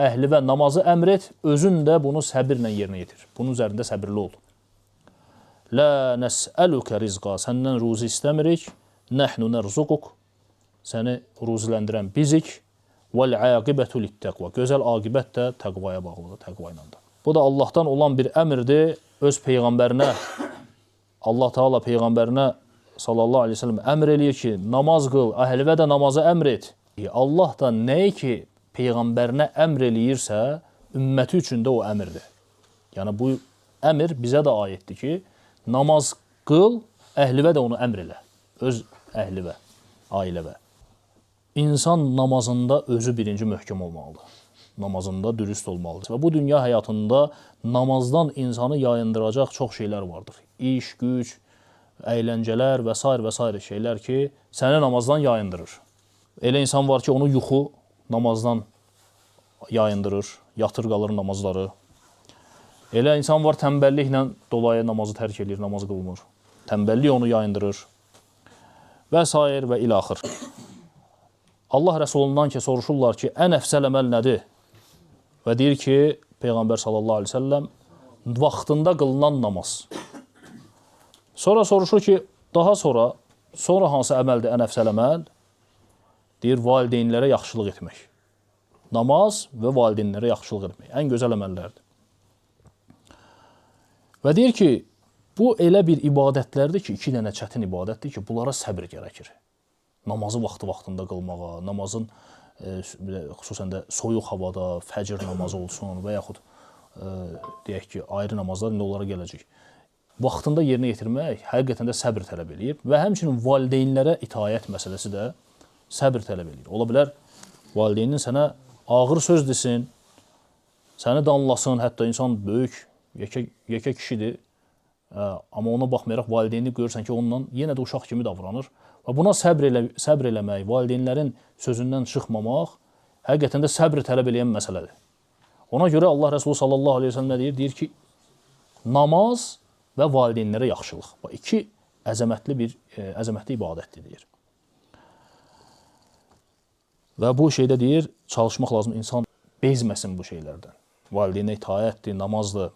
əhli və namazı əmr et, özün də bunu səbirlə yerinə yetir. Bunun üzərində səbirli ol. La nəs'əluka rizqa, səndən ruzi istəmirik, nəhnu nərzuquq, səni ruziləndirən bizik, vəl-əqibətu lit-təqva, gözəl aqibət də təqvaya bağlıdır, təqva ilə də. Bu da Allahdan olan bir əmrdir, öz Peyğəmbərinə, Allah Teala Peyğəmbərinə sallallahu aleyhi ve sellem əmr eləyir ki, namaz qıl, əhləvə də namazı əmr et. Allah da nəyi ki, Peyğəmbərinə əmr eləyirsə, ümməti üçün də o əmrdir. Yəni, bu əmr bizə də aiddir ki, namaz qıl, əhləvə də onu əmr elə, öz əhləvə, ailəvə. İnsan namazında özü birinci möhkəm olmalıdır. Namazında dürüst olmalıdır. Və bu dünya həyatında namazdan insanı yayındıracaq çox şeylər vardır. İş, güc, əyləncələr və s. şeylər ki, səni namazdan yayındırır. Elə insan var ki, onu yuxu namazdan yayındırır, yatır qalır namazları. Elə insan var, tənbəlliklə dolayı namazı tərk edir, namazı qılmır. Tənbəllik onu yayındırır. Və s. və ilaxır. Allah Rəsulundan ki, soruşurlar ki, ən əfsəl əməl nədir? Və deyir ki, Peyğəmbər sallallahu aleyhi ve sellem, vaxtında qılınan namaz. Sonra soruşur ki, daha sonra hansı əməldir ən əfsəl əməl? Deyir, valideynlərə yaxşılıq etmək. Namaz və valideynlərə yaxşılıq etmək. Ən gözəl əməllərdir. Və deyir ki, bu elə bir ibadətlərdir ki, 2 dənə çətin ibadətdir ki, bunlara səbir gərəkir. Namazı vaxtında qılmağa, namazın xüsusən də soyuq havada, fəcr namazı olsun və yaxud deyək ki, ayrı namazlar, indi onlara gələcək. Vaxtında yerinə yetirmək həqiqətən də səbir tələb edir və həmçinin valideynlərə itaət məsələsi də səbir tələb edir. Ola bilər, valideynin sənə ağır söz desin, səni danlasın, hətta insan böyük, yekə kişidir, amma ona baxmayaraq valideyni görürsən ki, onunla yenə də uşaq kimi davranır. Və buna səbr eləmək, valideynlərin sözündən çıxmamaq həqiqətən də səbr tələb eləyən məsələdir. Ona görə Allah Rəsulü sallallahu aleyhi ve sellem nə deyir? Deyir ki, namaz və valideynlərə yaxşılıq. Bu 2 əzəmətli ibadətdir, deyir. Və bu şeydə deyir, çalışmaq lazım, insan bezməsin bu şeylərdən. Valideynə itaətdir, namazdır.